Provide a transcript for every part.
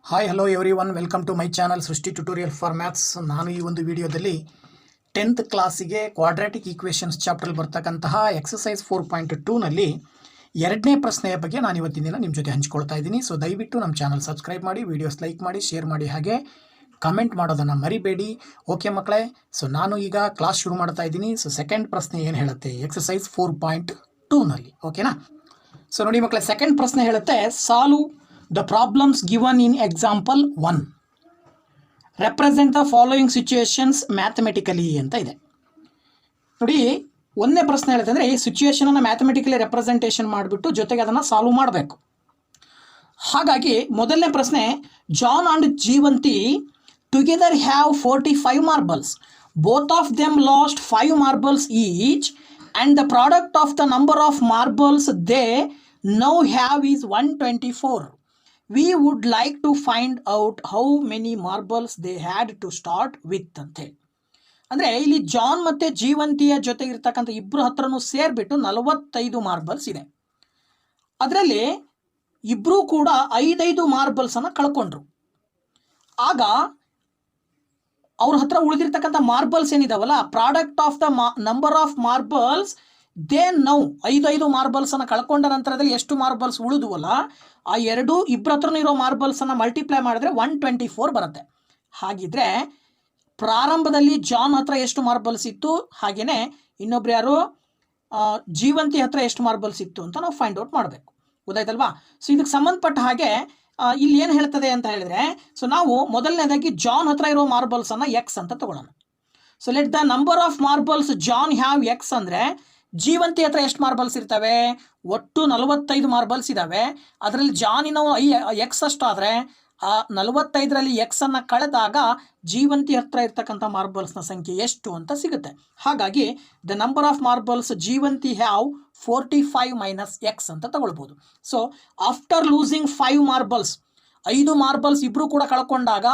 Hi hello everyone, welcome to my channel Srishti tutorial for maths. ನಾನು ಈ ಒಂದು ವಿಡಿಯೋದಲ್ಲಿ 10th ಕ್ಲಾಸಿಗೆ ಕ್ವಾಡ್ರಾಟಿಕ್ ಈಕ್ವೇಷನ್ಸ್ ಚಾಪ್ಟ್ರಲ್ಲಿ ಬರ್ತಕ್ಕಂತಹ ಎಕ್ಸಸೈಸ್ 4.2ನಲ್ಲಿ ಎರಡನೇ ಪ್ರಶ್ನೆಯ ಬಗ್ಗೆ ನಾನು ಇವತ್ತಿನ ದಿನ ನಿಮ್ಮ ಜೊತೆ ಹಂಚ್ಕೊಳ್ತಾ ಇದ್ದೀನಿ. ಸೊ ದಯವಿಟ್ಟು ನಮ್ಮ ಚಾನಲ್ ಸಬ್ಸ್ಕ್ರೈಬ್ ಮಾಡಿ, ವಿಡಿಯೋಸ್ ಲೈಕ್ ಮಾಡಿ, ಶೇರ್ ಮಾಡಿ, ಹಾಗೆ ಕಮೆಂಟ್ ಮಾಡೋದನ್ನು ಮರಿಬೇಡಿ. ಓಕೆ ಮಕ್ಕಳೇ, ಸೊ ನಾನು ಈಗ ಕ್ಲಾಸ್ ಶುರು ಮಾಡ್ತಾ ಇದ್ದೀನಿ. ಸೊ ಸೆಕೆಂಡ್ ಪ್ರಶ್ನೆ ಏನು ಹೇಳುತ್ತೆ ಎಕ್ಸಸೈಸ್ 4.2ನಲ್ಲಿ, ಓಕೆನಾ? ಸೊ ನೋಡಿ ಮಕ್ಕಳೇ, ಸೆಕೆಂಡ್ ಪ್ರಶ್ನೆ ಹೇಳುತ್ತೆ solve the problems given in example 1. Represent the following situations mathematically ಅಂತ ಇದೆ. ನೋಡಿ, ಒಂದನೇ ಪ್ರಶ್ನೆ ಹೇಳುತ್ತೆ ಅಂದರೆ ಈ ಸಿಚುಯೇಷನನ್ನು ಮ್ಯಾಥಮೆಟಿಕಲಿ ರೆಪ್ರೆಸೆಂಟೇಷನ್ ಮಾಡಿಬಿಟ್ಟು ಜೊತೆಗೆ ಅದನ್ನು ಸಾಲ್ವ್ ಮಾಡಬೇಕು. ಹಾಗಾಗಿ ಮೊದಲನೇ ಪ್ರಶ್ನೆ, John and Jeevanthi together have 45 marbles. Both of them lost 5 marbles each and the product of the number of marbles they now have is 124. We would like to find out how many marbles they had to start with ಅಂತ ಹೇಳಿ. ಅಂದರೆ ಇಲ್ಲಿ John ಮತ್ತು ಜೀವಂತಿಯ ಜೊತೆ ಇರ್ತಕ್ಕಂಥ ಇಬ್ಬರು ಹತ್ರನೂ ಸೇರಿಬಿಟ್ಟು 45 marbles ಇದೆ. ಅದರಲ್ಲಿ ಇಬ್ಬರೂ ಕೂಡ 5 ಮಾರ್ಬಲ್ಸನ್ನು ಕಳ್ಕೊಂಡ್ರು. ಆಗ ಅವ್ರ ಹತ್ರ ಉಳಿದಿರ್ತಕ್ಕಂಥ ಮಾರ್ಬಲ್ಸ್ ಏನಿದಾವಲ್ಲ, product of the number of marbles they now 5 ಮಾರ್ಬಲ್ಸನ್ನು ಕಳ್ಕೊಂಡ ನಂತರದಲ್ಲಿ ಎಷ್ಟು ಮಾರ್ಬಲ್ಸ್ ಉಳಿದುವಲ್ಲ ಆ ಇಬ್ಬರ ಹತ್ರನೂ ಇರೋ ಮಾರ್ಬಲ್ಸನ್ನು ಮಲ್ಟಿಪ್ಲೈ ಮಾಡಿದ್ರೆ 124 ಬರುತ್ತೆ. ಹಾಗಿದ್ರೆ ಪ್ರಾರಂಭದಲ್ಲಿ ಜಾನ್ ಹತ್ರ ಎಷ್ಟು ಮಾರ್ಬಲ್ಸ್ ಇತ್ತು, ಹಾಗೆಯೇ ಇನ್ನೊಬ್ರು ಯಾರು ಜೀವಂತಿ ಹತ್ರ ಎಷ್ಟು ಮಾರ್ಬಲ್ಸ್ ಇತ್ತು ಅಂತ ನಾವು ಫೈಂಡ್ ಔಟ್ ಮಾಡಬೇಕು. ಗೊತ್ತಾಯ್ತಲ್ವಾ? ಸೊ ಇದಕ್ಕೆ ಸಂಬಂಧಪಟ್ಟ ಹಾಗೆ ಇಲ್ಲಿ ಏನು ಹೇಳ್ತದೆ ಅಂತ ಹೇಳಿದ್ರೆ, ಸೊ ನಾವು ಮೊದಲನೇದಾಗಿ ಜಾನ್ ಹತ್ರ ಇರೋ ಮಾರ್ಬಲ್ಸನ್ನು ಎಕ್ಸ್ ಅಂತ ತಗೊಳ್ಳೋಣ. So let the number of marbles John have x ಅಂದರೆ ಜೀವಂತಿ ಹತ್ರ ಎಷ್ಟು ಮಾರ್ಬಲ್ಸ್ ಇರ್ತವೆ? ಒಟ್ಟು 45 ಮಾರ್ಬಲ್ಸ್ ಇದ್ದಾವೆ. ಅದರಲ್ಲಿ ಜಾನಿನ ಎಕ್ಸ್ ಅಷ್ಟಾದರೆ ಆ 45ರಲ್ಲಿ ಎಕ್ಸನ್ನು ಕಳೆದಾಗ ಜೀವಂತಿ ಹತ್ರ ಇರ್ತಕ್ಕಂಥ ಮಾರ್ಬಲ್ಸ್ನ ಸಂಖ್ಯೆ ಎಷ್ಟು ಅಂತ ಸಿಗುತ್ತೆ. ಹಾಗಾಗಿ the number of marbles Jeevanti have 45 minus X ಅಂತ ತಗೊಳ್ಬೋದು. So after losing 5 marbles, 5 marbles ಇಬ್ಬರು ಕೂಡ ಕಳ್ಕೊಂಡಾಗ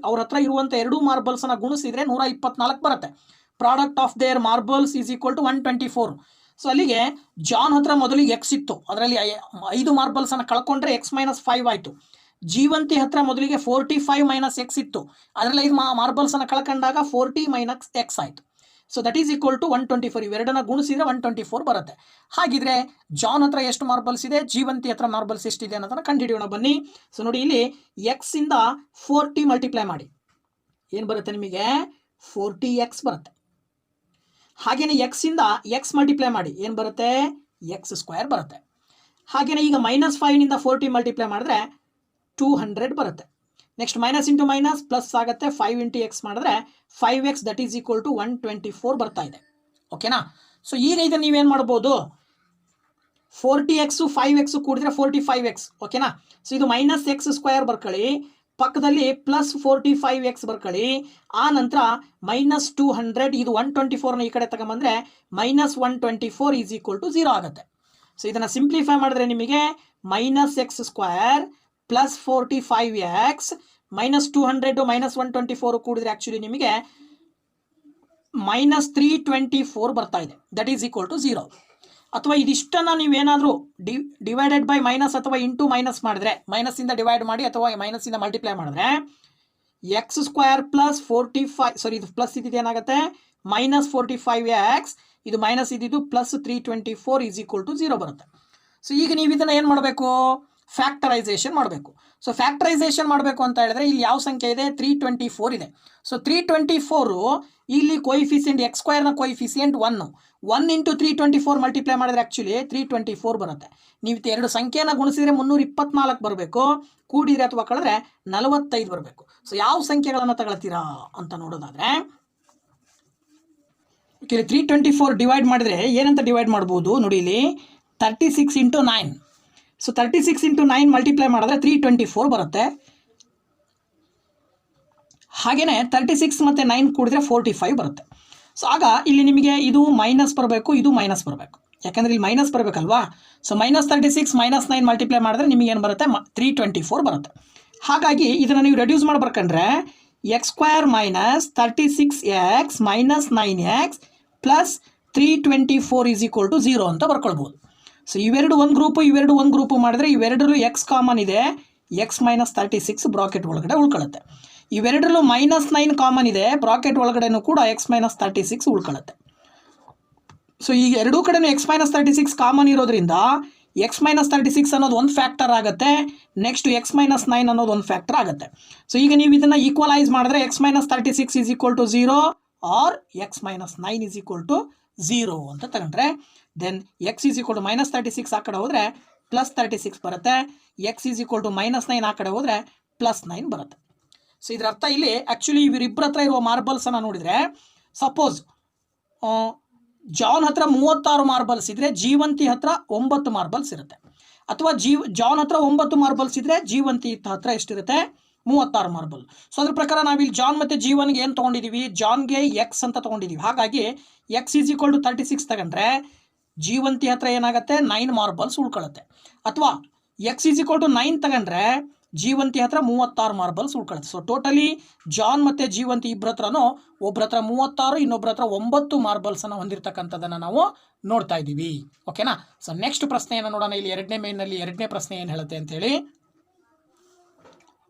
ಅವ್ರ ಹತ್ರ ಇರುವಂಥ 2 ಮಾರ್ಬಲ್ಸನ್ನು ಗುಣಿಸಿದರೆ 124 ಬರುತ್ತೆ. Product of their marbles is equal to 124. So ಅಲ್ಲಿಗೆ ಜಾನ್ ಹತ್ರ ಮೊದಲಿಗೆ ಎಕ್ಸ್ ಇತ್ತು, ಅದರಲ್ಲಿ 5 ಮಾರ್ಬಲ್ಸನ್ನು ಕಳ್ಕೊಂಡ್ರೆ ಎಕ್ಸ್ ಮೈನಸ್ 5 ಆಯಿತು. ಜೀವಂತಿ ಹತ್ರ ಮೊದಲಿಗೆ 45 ಮೈನಸ್ ಎಕ್ಸ್ ಇತ್ತು, ಅದರಲ್ಲಿ 5 ಮಾರ್ಬಲ್ಸನ್ನು ಕಳ್ಕೊಂಡಾಗ 40 ಮೈನಸ್ ಎಕ್ಸ್ ಆಯಿತು. So that is equal to 124. ಇವೆರಡನ್ನ ಗುಣಿಸಿದರೆ 124 ಬರುತ್ತೆ. ಹಾಗಿದ್ರೆ ಜಾನ್ ಹತ್ರ ಎಷ್ಟು ಮಾರ್ಬಲ್ಸ್ ಇದೆ, ಜೀವಂತಿ ಹತ್ರ ಮಾರ್ಬಲ್ಸ್ ಎಷ್ಟಿದೆ ಅನ್ನೋದನ್ನು ಕಂಡುಹಿಡಿಯೋಣ ಬನ್ನಿ. ಸೊ ನೋಡಿ, ಇಲ್ಲಿ ಎಕ್ಸಿಂದ 40 ಮಲ್ಟಿಪ್ಲೈ ಮಾಡಿ ಏನು ಬರುತ್ತೆ ನಿಮಗೆ? 40x ಬರುತ್ತೆ. ಹಾಗೆಯೇ ಎಕ್ಸಿಂದ ಎಕ್ಸ್ ಮಲ್ಟಿಪ್ಲೈ ಮಾಡಿ ಏನು ಬರುತ್ತೆ? ಎಕ್ಸ್ ಸ್ಕ್ವೇರ್ ಬರುತ್ತೆ. ಹಾಗೆಯೇ ಈಗ -5ನಿಂದ 40 ಮಲ್ಟಿಪ್ಲೈ ಮಾಡಿದ್ರೆ 200 ಬರುತ್ತೆ. Next minus into minus plus ಆಗುತ್ತೆ. 5 ಇಂಟು ಎಕ್ಸ್ ಮಾಡಿದ್ರೆ 5x that is equal to 124 ಬರ್ತಾ ಇದೆ. ಓಕೆನಾ? ಸೊ ಈಗ ಇದನ್ನು ನೀವೇನು ಮಾಡ್ಬೋದು? 40x 5x ಕೂಡಿದ್ರೆ 45x. ಓಕೆನಾ? ಸೊ ಇದು ಮೈನಸ್ ಎಕ್ಸ್ ಸ್ಕ್ವೇರ್ ಬರ್ಕೊಳ್ಳಿ, ಪಕ್ಕದಲ್ಲಿ ಪ್ಲಸ್ 45x ಬರ್ಕೊಳ್ಳಿ, ಆ ನಂತರ -200, ಇದು 124ನ ಈ ಕಡೆ ತಗೊಂಬಂದರೆ -124 ಈಸ್ ಈಕ್ವಲ್ ಟು 0 ಆಗುತ್ತೆ. ಸೊ ಇದನ್ನು ಸಿಂಪ್ಲಿಫೈ ಮಾಡಿದ್ರೆ ನಿಮಗೆ -x square plus 45x -200 -124 ಕೂಡಿದ್ರೆ actually ನಿಮಗೆ -324 ಬರ್ತಾ ಇದೆ. That is equal to 0. ಅಥವಾ ಇದಿಷ್ಟನ್ನು ನೀವೇನಾದರೂ ಡಿವೈಡೆಡ್ ಬೈ ಮೈನಸ್ ಅಥವಾ ಇಂಟು ಮೈನಸ್ ಮಾಡಿದ್ರೆ, ಮೈನಸ್ಸಿಂದ ಡಿವೈಡ್ ಮಾಡಿ ಅಥವಾ ಮೈನಸ್ಸಿಂದ ಮಲ್ಟಿಪ್ಲೈ ಮಾಡಿದ್ರೆ ಎಕ್ಸ್ ಸ್ಕ್ವೇರ್ ಪ್ಲಸ್ 45, ಸಾರಿ ಇದು ಪ್ಲಸ್ ಇದ್ದಿದ್ದು ಏನಾಗುತ್ತೆ? -45x, ಇದು ಮೈನಸ್ ಇದ್ದಿದ್ದು ಪ್ಲಸ್ 324 ಈಸ್ ಈಕ್ವಲ್ ಟು 0 ಬರುತ್ತೆ. ಸೊ ಈಗ ನೀವು ಇದನ್ನು ಏನು ಮಾಡಬೇಕು? ಫ್ಯಾಕ್ಟರೈಸೇಷನ್ ಮಾಡಬೇಕು. ಸೊ ಫ್ಯಾಕ್ಟರೈಸೇಷನ್ ಮಾಡಬೇಕು ಅಂತ ಹೇಳಿದ್ರೆ ಇಲ್ಲಿ ಯಾವ ಸಂಖ್ಯೆ ಇದೆ? 324 ಇದೆ. ಸೊ 324 ಇಲ್ಲಿ ಕೊಯಿಫಿಸಿಯೆಂಟ್ ಎಕ್ಸ್ ಸ್ಕ್ವೇರ್ನ ಕೊಯಿಫಿಸಿಯೆಂಟ್ 1 ಇಂಟು 324 ಮಲ್ಟಿಪ್ಲೈ ಮಾಡಿದ್ರೆ ಆ್ಯಕ್ಚುಲಿ 324 ಬರುತ್ತೆ. ನೀವು ಎರಡು ಸಂಖ್ಯೆನ ಗುಣಿಸಿದ್ರೆ 324 ಬರಬೇಕು, ಕೂಡಿದ್ರೆ ಅಥವಾ ಕಳೆದ್ರೆ 45 ಬರಬೇಕು. ಸೊ ಯಾವ ಸಂಖ್ಯೆಗಳನ್ನು ತಗೊಳ್ತೀರಾ ಅಂತ ನೋಡೋದಾದರೆ, 324 ಡಿವೈಡ್ ಮಾಡಿದರೆ ಏನಂತ ಡಿವೈಡ್ ಮಾಡ್ಬೋದು ನೋಡಿ, ಇಲ್ಲಿ 36 ಇಂಟು 9. ಸೊ 36 ಇಂಟು 9 ಮಲ್ಟಿಪ್ಲೈ ಮಾಡಿದ್ರೆ 324 ಬರುತ್ತೆ. ಹಾಗೆಯೇ 36 ಮತ್ತು 9 ಕೂಡಿದ್ರೆ 45 ಬರುತ್ತೆ. ಸೊ ಆಗ ಇಲ್ಲಿ ನಿಮಗೆ ಇದು ಮೈನಸ್ ಬರಬೇಕು, ಇದು ಮೈನಸ್ ಬರಬೇಕು, ಯಾಕಂದರೆ ಇಲ್ಲಿ ಮೈನಸ್ ಬರಬೇಕಲ್ವಾ? ಸೊ -36 -9 ಮಲ್ಟಿಪ್ಲೈ ಮಾಡಿದ್ರೆ ನಿಮಗೆ ಏನು ಬರುತ್ತೆ? 324 ಬರುತ್ತೆ. ಹಾಗಾಗಿ ಇದನ್ನು ನೀವು ರೆಡ್ಯೂಸ್ ಮಾಡಿ ಬರ್ಕೊಂಡ್ರೆ x square minus 36x minus 9x plus 324 is equal to 0 ಅಂತ ಬರ್ಕೊಳ್ಬೋದು. ಸೊ ಇವೆರಡು ಒಂದು ಗ್ರೂಪು, ಇವೆರಡು ಒಂದು ಗ್ರೂಪು ಮಾಡಿದ್ರೆ ಇವೆರಡರಲ್ಲೂ ಎಕ್ಸ್ ಕಾಮನ್ ಇದೆ, ಎಕ್ಸ್ ಮೈನಸ್ 36 ಬ್ರಾಕೆಟ್ ಒಳಗಡೆ ಉಳ್ಕೊಳ್ಳುತ್ತೆ. ಇವೆರಡರಲ್ಲೂ -9 ಕಾಮನ್ ಇದೆ, ಬ್ರಾಕೆಟ್ ಒಳಗಡೆನೂ ಕೂಡ ಎಕ್ಸ್ ಮೈನಸ್ 36 ಉಳ್ಕೊಳ್ಳುತ್ತೆ. ಸೊ ಈಗ ಎರಡೂ ಕಡೆನೂ ಎಕ್ಸ್ ಮೈನಸ್ 36 ಕಾಮನ್ ಇರೋದ್ರಿಂದ ಎಕ್ಸ್ ಮೈನಸ್ 36 ಅನ್ನೋದು ಒಂದು ಫ್ಯಾಕ್ಟರ್ ಆಗುತ್ತೆ, ನೆಕ್ಸ್ಟ್ ಎಕ್ಸ್ ಮೈನಸ್ 9 ಅನ್ನೋದು ಒಂದು ಫ್ಯಾಕ್ಟರ್ ಆಗುತ್ತೆ. ಸೊ ಈಗ ನೀವು ಇದನ್ನು ಈಕ್ವಲೈಸ್ ಮಾಡಿದ್ರೆ x minus 36 is equal to 0 or x minus 9 is equal to 0 ಅಂತ ತಗೊಂಡ್ರೆ then x is equal to -36 ಆ ಕಡೆ ಹೋದರೆ +36 ಬರುತ್ತೆ, ಎಕ್ಸ್ ಈಸ್ ಈಕ್ವಲ್ ಟು -9 ಆ ಕಡೆ ಹೋದರೆ +9 ಬರುತ್ತೆ. ಸೊ ಇದರ ಅರ್ಥ ಇಲ್ಲಿ ಆ್ಯಕ್ಚುಲಿ ಇವರಿಬ್ಬರ ಹತ್ರ ಇರುವ ಮಾರ್ಬಲ್ಸನ್ನು ನೋಡಿದರೆ, ಸಪೋಸ್ ಜಾನ್ ಹತ್ರ 36 ಮಾರ್ಬಲ್ಸ್ ಇದ್ದರೆ ಜೀವಂತಿ ಹತ್ರ 9 ಮಾರ್ಬಲ್ಸ್ ಇರುತ್ತೆ, ಅಥವಾ ಜಾನ್ ಹತ್ರ 9 ಮಾರ್ಬಲ್ಸ್ ಇದ್ದರೆ ಜೀವಂತಿ ಹತ್ರ ಎಷ್ಟಿರುತ್ತೆ 36 ಮಾರ್ಬಲ್. ಸೊ ಅದ್ರ ಪ್ರಕಾರ ನಾವಿಲ್ಲಿ ಜಾನ್ ಮತ್ತು ಜೀವನ್ಗೆ ಏನು ತೊಗೊಂಡಿದ್ದೀವಿ, ಜಾನ್ಗೆ ಎಕ್ಸ್ ಅಂತ ತೊಗೊಂಡಿದ್ದೀವಿ. ಹಾಗಾಗಿ ಎಕ್ಸ್ ಈಸ್ ಈಕ್ವಲ್ ಟು 36 ತಗೊಂಡ್ರೆ ಜೀವಂತಿ ಹತ್ರ ಏನಾಗುತ್ತೆ 9 ಮಾರ್ಬಲ್ಸ್ ಉಳ್ಕೊಳ್ಳುತ್ತೆ, ಅಥವಾ ಎಕ್ಸ್ ಈಸ್ ಈಕ್ವಲ್ ಟು 9 ತಗೊಂಡ್ರೆ ಜೀವಂತಿ ಹತ್ರ 36 ಮಾರ್ಬಲ್ಸ್ ಉಳ್ಕೊಳ್ಳುತ್ತೆ. ಸೊ ಟೋಟಲಿ ಜಾನ್ ಮತ್ತು ಜೀವಂತಿ ಇಬ್ಬರ ಹತ್ರನೂ ಒಬ್ಬರ ಹತ್ರ 36 ಇನ್ನೊಬ್ಬರ ಹತ್ರ 9 ಮಾರ್ಬಲ್ಸನ್ನು ಹೊಂದಿರತಕ್ಕಂಥದ್ದನ್ನು ನಾವು ನೋಡ್ತಾ ಇದ್ದೀವಿ. ಓಕೆನಾ. ಸೊ ನೆಕ್ಸ್ಟ್ ಪ್ರಶ್ನೆಯನ್ನು ನೋಡೋಣ. ಇಲ್ಲಿ ಎರಡನೇ ಮೇನ್ನಲ್ಲಿ ಎರಡನೇ ಪ್ರಶ್ನೆ ಏನು ಹೇಳುತ್ತೆ ಅಂತೇಳಿ.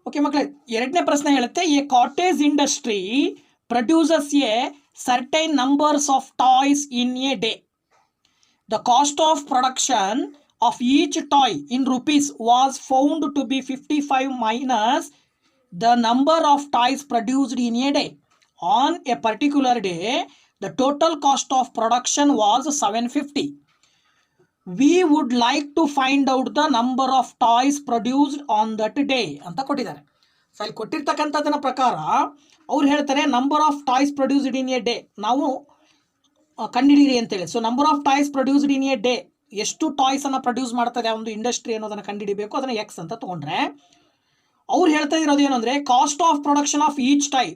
ಓಕೆ ಮಕ್ಕಳೇ, ಎರಡನೇ ಪ್ರಶ್ನೆ ಹೇಳುತ್ತೆ, A cottage industry produces A certain numbers of toys in a day. The cost of production of each toy in rupees was found to be 55 minus the number of toys produced in a day. On a particular day, the total cost of production was 750. We would like to find out the number of toys produced on that day ಅಂತ ಕೊಟ್ಟಿದ್ದಾರೆ. So ಅಲ್ಲಿ ಕೊಟ್ಟಿರ್ತಕ್ಕಂಥದ್ದನ್ನ ಪ್ರಕಾರ ಅವ್ರು ಹೇಳ್ತಾರೆ number of toys produced in a day ನಾವು ಕಂಡುಹಿಡಿಯಿರಿ ಅಂತೇಳಿ. So number of toys produced in a day, ಎಷ್ಟು ಟಾಯ್ಸನ್ನು ಪ್ರೊಡ್ಯೂಸ್ ಮಾಡ್ತದೆ ಒಂದು ಇಂಡಸ್ಟ್ರಿ ಅನ್ನೋದನ್ನು ಕಂಡುಹಿಡಿಬೇಕು, ಅದನ್ನು ಎಕ್ಸ್ ಅಂತ ತೊಗೊಂಡ್ರೆ ಅವ್ರು ಹೇಳ್ತಾ ಇರೋದು ಏನು ಅಂದರೆ cost of production of each toy,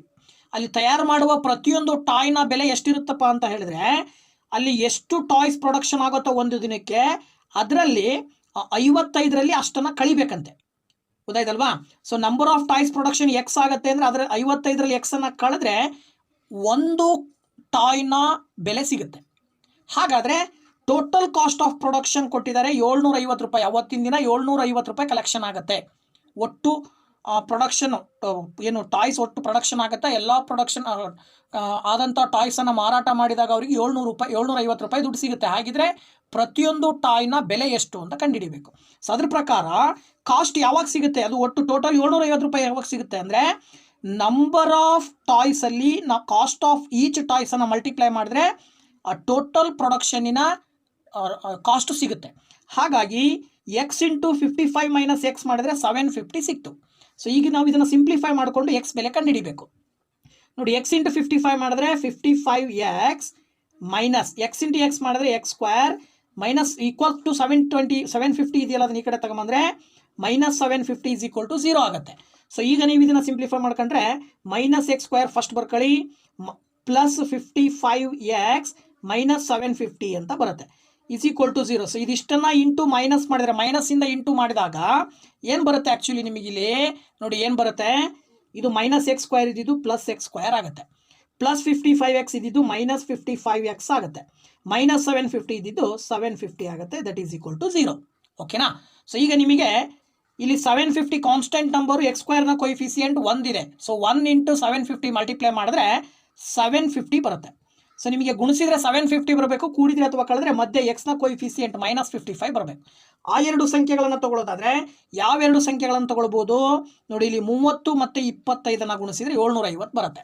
ಅಲ್ಲಿ ತಯಾರು ಮಾಡುವ ಪ್ರತಿಯೊಂದು ಟಾಯ್ನ ಬೆಲೆ ಎಷ್ಟಿರುತ್ತಪ್ಪ ಅಂತ ಹೇಳಿದ್ರೆ ಅಲ್ಲಿ ಎಷ್ಟು ಟಾಯ್ಸ್ ಪ್ರೊಡಕ್ಷನ್ ಆಗುತ್ತೋ ಒಂದು ದಿನಕ್ಕೆ ಅದರಲ್ಲಿ 55ರಲ್ಲಿ ಅಷ್ಟನ್ನು ಕಳಿಬೇಕಂತೆ. ಗೊತ್ತಾಯ್ತಲ್ವಾ. So number of toys production x ಆಗುತ್ತೆ ಅಂದರೆ ಅದರ 55ರಲ್ಲಿ ಎಕ್ಸನ್ನು ಕಳೆದ್ರೆ ಒಂದು ಟಾಯ್ನ ಬೆಲೆ ಸಿಗುತ್ತೆ. ಹಾಗಾದರೆ ಟೋಟಲ್ ಕಾಸ್ಟ್ ಆಫ್ ಪ್ರೊಡಕ್ಷನ್ ಕೊಟ್ಟಿದ್ದಾರೆ 750 ರೂಪಾಯಿ. ಅವತ್ತಿನ ದಿನ 750 ರೂಪಾಯಿ ಕಲೆಕ್ಷನ್ ಆಗುತ್ತೆ. ಒಟ್ಟು ಪ್ರೊಡಕ್ಷನ್ ಏನು ಟಾಯ್ಸ್ ಒಟ್ಟು ಪ್ರೊಡಕ್ಷನ್ ಆಗುತ್ತೆ, ಎಲ್ಲ ಪ್ರೊಡಕ್ಷನ್ ಆದಂಥ ಟಾಯ್ಸನ್ನು ಮಾರಾಟ ಮಾಡಿದಾಗ ಅವರಿಗೆ 750 ರೂಪಾಯಿ ದುಡ್ಡು ಸಿಗುತ್ತೆ. ಹಾಗಿದ್ರೆ ಪ್ರತಿಯೊಂದು ಟಾಯ್ನ ಬೆಲೆ ಎಷ್ಟು ಅಂತ ಕಂಡುಹಿಡಿಬೇಕು. ಸೊ ಅದ್ರ ಪ್ರಕಾರ ಕಾಸ್ಟ್ ಯಾವಾಗ ಸಿಗುತ್ತೆ, ಅದು ಒಟ್ಟು ಟೋಟಲ್ 750 ರೂಪಾಯಿ ಯಾವಾಗ ಸಿಗುತ್ತೆ ಅಂದರೆ ನಂಬರ್ ಆಫ್ ಟಾಯ್ಸಲ್ಲಿ ನಾವು ಕಾಸ್ಟ್ ಆಫ್ ಈಚ್ ಟಾಯ್ಸನ್ನು ಮಲ್ಟಿಪ್ಲೈ ಮಾಡಿದ್ರೆ ಆ ಟೋಟಲ್ ಪ್ರೊಡಕ್ಷನ್ನಿನ ಕಾಸ್ಟು ಸಿಗುತ್ತೆ. ಹಾಗಾಗಿ ಎಕ್ಸ್ ಇಂಟು 55 ಮೈನಸ್ ಎಕ್ಸ್ ಮಾಡಿದ್ರೆ 750 ಸಿಕ್ತು. ಸೊ ಈಗ ನಾವು ಇದನ್ನು ಸಿಂಪ್ಲಿಫೈ ಮಾಡಿಕೊಂಡು ಎಕ್ಸ್ ಬೆಲೆ ಕಂಡುಹಿಡಿಬೇಕು. ನೋಡಿ, ಎಕ್ಸ್ ಇಂಟು 55 ಮಾಡಿದ್ರೆ 55x minus x into x ಮಾಡಿದ್ರೆ x square minus equal to 750 ಇದೆಯಲ್ಲ ಅದನ್ನ ಈ ಕಡೆ ತಗೊಂಬಂದರೆ -750 ಈಸ್ ಈಕ್ವಲ್ ಟು 0 ಆಗುತ್ತೆ. ಸೊ ಈಗ ನೀವು ಇದನ್ನು ಸಿಂಪ್ಲಿಫೈ ಮಾಡ್ಕೊಂಡ್ರೆ -x² ಫಸ್ಟ್ ಬರ್ಕೊಳ್ಳಿ ಪ್ಲಸ್ 55x ಮೈನಸ್ 750 ಅಂತ ಬರುತ್ತೆ ಈಸ್ ಈಕ್ವಲ್ ಟು 0. ಸೊ ಇದಿಷ್ಟನ್ನು ಇಂಟು ಮೈನಸ್ ಮಾಡಿದರೆ ಮೈನಸ್ಸಿಂದ ಇಂಟು ಮಾಡಿದಾಗ ಏನು ಬರುತ್ತೆ ಆ್ಯಕ್ಚುಲಿ ನಿಮಗಿಲ್ಲಿ ನೋಡಿ ಏನು ಬರುತ್ತೆ, ಇದು -x² ಇದ್ದಿದ್ದು +x² ಆಗುತ್ತೆ, ಪ್ಲಸ್ 55x ಇದ್ದಿದ್ದು -55x ಆಗುತ್ತೆ, -750 ಇದ್ದಿದ್ದು 750 ಆಗುತ್ತೆ, ದಟ್ ಈಸ್ ಈಕ್ವಲ್ ಟು 0. ಓಕೆನಾ. ಸೊ ಈಗ ನಿಮಗೆ ಇಲ್ಲಿ 750 ಕಾನ್ಸ್ಟೆಂಟ್ ನಂಬರು x² ಕೊಯಿಫಿಸಿಯೆಂಟ್ 1 ಇದೆ. ಸೊ 1 ಇಂಟು 750 ಮಲ್ಟಿಪ್ಲೈ ಮಾಡಿದ್ರೆ 750 ಬರುತ್ತೆ. ಸೊ ನಿಮಗೆ ಗುಣಿಸಿದ್ರೆ 750 ಬರಬೇಕು, ಕೂಡಿದ್ರೆ ಅಥವಾ ಕಳೆದ್ರೆ ಮಧ್ಯೆ ಎಕ್ಸ್ನ ಕೊಯಿಫಿಸಿಯೆಂಟ್ -55 ಬರಬೇಕು. ಆ ಎರಡು ಸಂಖ್ಯೆಗಳನ್ನು ತಗೊಳ್ಳೋದಾದರೆ ಯಾವ ಎರಡು ಸಂಖ್ಯೆಗಳನ್ನು ತಗೊಳ್ಬೋದು ನೋಡಿ, ಇಲ್ಲಿ 30 ಮತ್ತು 25 ಗುಣಿಸಿದ್ರೆ 750 ಬರುತ್ತೆ.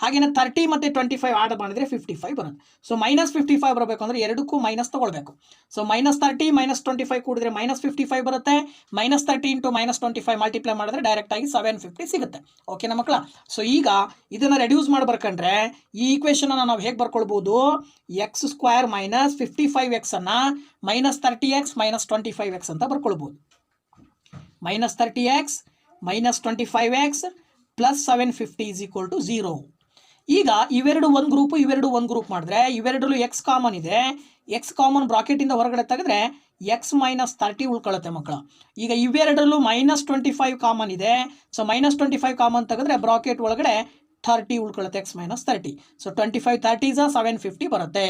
ಹಾಗೆಯೇ 30 ಮತ್ತು 25 ಆಡ್ ಮಾಡಿದರೆ 55 ಬರುತ್ತೆ. ಸೊ -55 ಬರಬೇಕು ಅಂದರೆ ಎರಡಕ್ಕೂ ಮೈನಸ್ ತೊಗೊಳ್ಬೇಕು. ಸೊ -30 -25 ಕೂಡಿದ್ರೆ -55 ಬರುತ್ತೆ. -30 ಇಂಟು -25 ಮಲ್ಟಿಪ್ಲೈ ಮಾಡಿದ್ರೆ ಡೈರೆಕ್ಟಾಗಿ 750 ಸಿಗುತ್ತೆ. ಓಕೆನಾ ಮಕ್ಕಳ. ಸೊ ಈಗ ಇದನ್ನು ರೆಡ್ಯೂಸ್ ಮಾಡಿ ಬರ್ಕೊಂಡ್ರೆ ಈ ಈಕ್ವೇಷನನ್ನು ನಾವು ಹೇಗೆ ಬರ್ಕೊಳ್ಬೋದು, x² ಮೈನಸ್ 55xನ್ನು -30x -25x ಅಂತ ಬರ್ಕೊಳ್ಬೋದು. -30x -25x plus 750 is equal to 0. ಈಗ ಇವೆರಡು ಒಂದು ಗ್ರೂಪು ಇವೆರಡು ಒಂದು ಗ್ರೂಪ್ ಮಾಡಿದ್ರೆ ಇವೆರಡಲ್ಲೂ ಎಕ್ಸ್ ಕಾಮನ್ ಇದೆ, ಎಕ್ಸ್ ಕಾಮನ್ ಬ್ರಾಕೆಟಿಂದ ಹೊರಗಡೆ ತೆಗೆದ್ರೆ ಎಕ್ಸ್ -30 ಉಳ್ಕೊಳ್ಳುತ್ತೆ ಮಕ್ಕಳ. ಈಗ ಇವೆರಡರಲ್ಲೂ -25 ಕಾಮನ್ ಇದೆ. ಸೊ -25 ಕಾಮನ್ ತೆಗೆದ್ರೆ ಬ್ರಾಕೆಟ್ ಒಳಗಡೆ 30 ಉಳ್ಕೊಳ್ಳುತ್ತೆ, ಎಕ್ಸ್ -30. ಸೊ 25 30 750 ಬರುತ್ತೆ.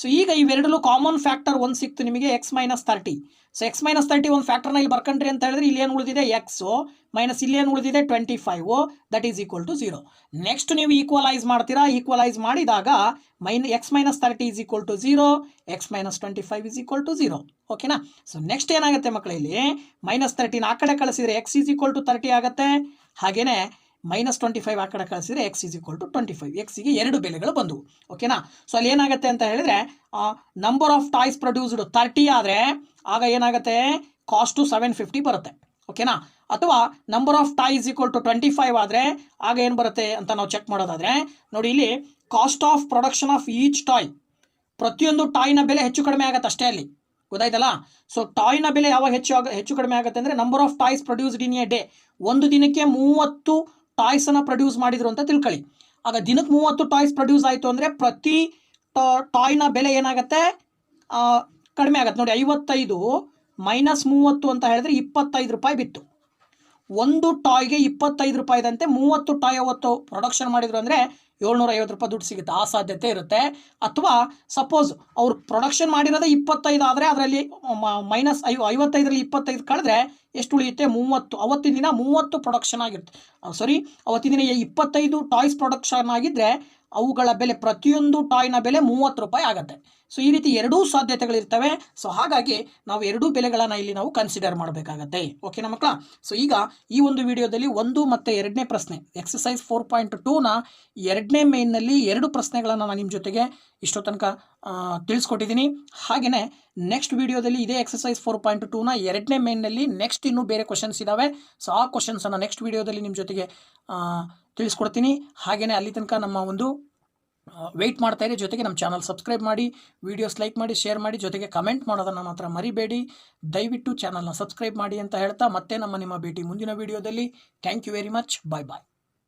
ಸೊ ಈಗ ಇವೆರಡಲ್ಲೂ ಕಾಮನ್ ಫ್ಯಾಕ್ಟರ್ ಒಂದು ಸಿಕ್ತು ನಿಮಗೆ X minus 30. So X minus 30 ಒಂದು ಫ್ಯಾಕ್ಟರ್ನ ಇಲ್ಲಿ ಬರ್ಕೊಂಡ್ರಿ ಅಂತ ಹೇಳಿದ್ರೆ ಇಲ್ಲಿ ಏನು ಉಳಿದಿದೆ ಎಕ್ಸು ಮೈನಸ್ ಇಲ್ಲಿ ಏನು ಉಳಿದಿದೆ 25 that is equal to 0. Next ನೀವು ಈಕ್ವಲೈಸ್ ಮಾಡ್ತೀರಾ. ಈಕ್ವಲೈಸ್ ಮಾಡಿದಾಗ x minus 30 is equal to 0, x minus 25 is equal to 0. ಓಕೆನಾ. ಸೊ ನೆಕ್ಸ್ಟ್ ಏನಾಗುತ್ತೆ ಮಕ್ಕಳು, ಇಲ್ಲಿ ಮೈನಸ್ 13 ಆ ಕಡೆ ಕಳಿಸಿದ್ರೆ ಎಕ್ಸ್ ಈಸ್ ಈಕ್ವಲ್ ಟು 30 ಆಗುತ್ತೆ. ಹಾಗೇನೆ ಮೈನಸ್ 25 ಆ ಕಡೆ ಕಳಿಸಿದ್ರೆ ಎಕ್ಸ್ ಈಸ್ ಈಕ್ವಲ್ ಟು 25. ಎಕ್ಸಿಗೆ 2 ಬೆಲೆಗಳು ಬಂದವು. ಓಕೆನಾ. ಸೊ ಅಲ್ಲಿ ಏನಾಗುತ್ತೆ ಅಂತ ಹೇಳಿದ್ರೆ ನಂಬರ್ ಆಫ್ ಟಾಯ್ಸ್ ಪ್ರೊಡ್ಯೂಸ್ಡ್ 30 ಆದರೆ ಆಗ ಏನಾಗುತ್ತೆ ಕಾಸ್ಟು 750 ಬರುತ್ತೆ. ಓಕೆನಾ. ಅಥವಾ number of toy is equal to 25 ಆದರೆ ಆಗ ಏನು ಬರುತ್ತೆ ಅಂತ ನಾವು ಚೆಕ್ ಮಾಡೋದಾದರೆ ನೋಡಿ, ಇಲ್ಲಿ cost of production of each toy, ಪ್ರತಿಯೊಂದು ಟಾಯ್ನ ಬೆಲೆ ಹೆಚ್ಚು ಕಡಿಮೆ ಆಗುತ್ತೆ ಅಷ್ಟೇ ಅಲ್ಲಿ, ಗೊತ್ತಾಯ್ತಲ್ಲ. ಸೊ ಟಾಯ್ನ ಬೆಲೆ ಯಾವಾಗ ಹೆಚ್ಚು ಕಡಿಮೆ ಆಗುತ್ತೆ ಅಂದರೆ number of toys produced in a day. ಒಂದು ದಿನಕ್ಕೆ 30 ಟಾಯ್ಸನ್ನು ಪ್ರೊಡ್ಯೂಸ್ ಮಾಡಿದ್ರು ಅಂತ ತಿಳ್ಕೊಳ್ಳಿ. ಆಗ ದಿನಕ್ಕೆ 30 ಟಾಯ್ಸ್ ಪ್ರೊಡ್ಯೂಸ್ ಆಯಿತು ಅಂದರೆ ಪ್ರತಿ ಟಾಯ್ನ ಬೆಲೆ ಏನಾಗುತ್ತೆ ಕಡಿಮೆ ಆಗುತ್ತೆ. ನೋಡಿ 55 ಮೈನಸ್ 30 ಅಂತ ಹೇಳಿದ್ರೆ 25 ರೂಪಾಯಿ ಬಿತ್ತು. ಒಂದು ಟಾಯ್ಗೆ 25 ರೂಪಾಯಿದಂತೆ 30 ಟಾಯ್ ಅವತ್ತು ಪ್ರೊಡಕ್ಷನ್ ಮಾಡಿದ್ರು ಅಂದರೆ 750 ರೂಪಾಯಿ ದುಡ್ಡು ಸಿಗುತ್ತೆ. ಆ ಸಾಧ್ಯತೆ ಇರುತ್ತೆ. ಅಥವಾ ಸಪೋಸ್ ಅವ್ರು ಪ್ರೊಡಕ್ಷನ್ ಮಾಡಿರೋದೇ 25 ಆದರೆ ಅದರಲ್ಲಿ ಮೈನಸ್ 55ರಲ್ಲಿ 25 ಕಳೆದ್ರೆ ಎಷ್ಟು ಉಳಿಯುತ್ತೆ 30. ಅವತ್ತಿನ ದಿನ 30 ಪ್ರೊಡಕ್ಷನ್ ಆಗಿರುತ್ತೆ. ಅವತ್ತಿನ ದಿನ 25 ಟಾಯ್ಸ್ ಪ್ರೊಡಕ್ಷನ್ ಆಗಿದ್ದರೆ ಅವುಗಳ ಬೆಲೆ, ಪ್ರತಿಯೊಂದು ಟಾಯ್ನ ಬೆಲೆ 30 ರೂಪಾಯಿ ಆಗುತ್ತೆ. ಸೊ ಈ ರೀತಿ ಎರಡೂ ಸಾಧ್ಯತೆಗಳಿರ್ತವೆ. ಸೊ ಹಾಗಾಗಿ ನಾವು ಎರಡೂ ಬೆಲೆಗಳನ್ನು ಇಲ್ಲಿ ನಾವು ಕನ್ಸಿಡರ್ ಮಾಡಬೇಕಾಗತ್ತೆ. ಓಕೆನಾ ಮಕ್ಕಳ. ಸೊ ಈಗ ಈ ಒಂದು ವಿಡಿಯೋದಲ್ಲಿ 1 ಮತ್ತು 2ನೇ ಪ್ರಶ್ನೆ ಎಕ್ಸಸೈಸ್ 4.2ನ 2ನೇ ಮೇನ್ನಲ್ಲಿ 2 ಪ್ರಶ್ನೆಗಳನ್ನು ನಾನು ನಿಮ್ಮ ಜೊತೆಗೆ ಇಷ್ಟೋ ತನಕ ತಿಳಿಸ್ಕೊಟ್ಟಿದ್ದೀನಿ. ಹಾಗೆಯೇ ನೆಕ್ಸ್ಟ್ ವಿಡಿಯೋದಲ್ಲಿ ಇದೇ ಎಕ್ಸಸೈಸ್ 4.2ನ 2ನೇ ಮೇನ್ನಲ್ಲಿ ನೆಕ್ಸ್ಟ್ ಇನ್ನೂ ಬೇರೆ ಕ್ವಶನ್ಸ್ ಇದ್ದಾವೆ. ಸೊ ಆ ಕ್ವಶನ್ಸನ್ನು ನೆಕ್ಸ್ಟ್ ವಿಡಿಯೋದಲ್ಲಿ ನಿಮ್ಮ ಜೊತೆಗೆ ತಿಳಿಸ್ಕೊಡ್ತೀನಿ. ಹಾಗೆಯೇ ಅಲ್ಲಿ ತನಕ ನಮ್ಮ ಒಂದು ವೆಯ್ಟ್ ಮಾಡ್ತಾ ಇರಿ. ಜೊತೆಗೆ ನಮ್ಮ ಚಾನಲ್ ಸಬ್ಸ್ಕ್ರೈಬ್ ಮಾಡಿ, ವಿಡಿಯೋಸ್ ಲೈಕ್ ಮಾಡಿ, ಶೇರ್ ಮಾಡಿ, ಜೊತೆಗೆ ಕಮೆಂಟ್ ಮಾಡೋದನ್ನು ಮಾತ್ರ ಮರಿಬೇಡಿ. ದಯವಿಟ್ಟು ಚಾನಲ್ನ ಸಬ್ಸ್ಕ್ರೈಬ್ ಮಾಡಿ ಅಂತ ಹೇಳ್ತಾ ಮತ್ತೆ ನಿಮ್ಮ ಭೇಟಿ ಮುಂದಿನ ವಿಡಿಯೋದಲ್ಲಿ. Thank you very much. Bye bye.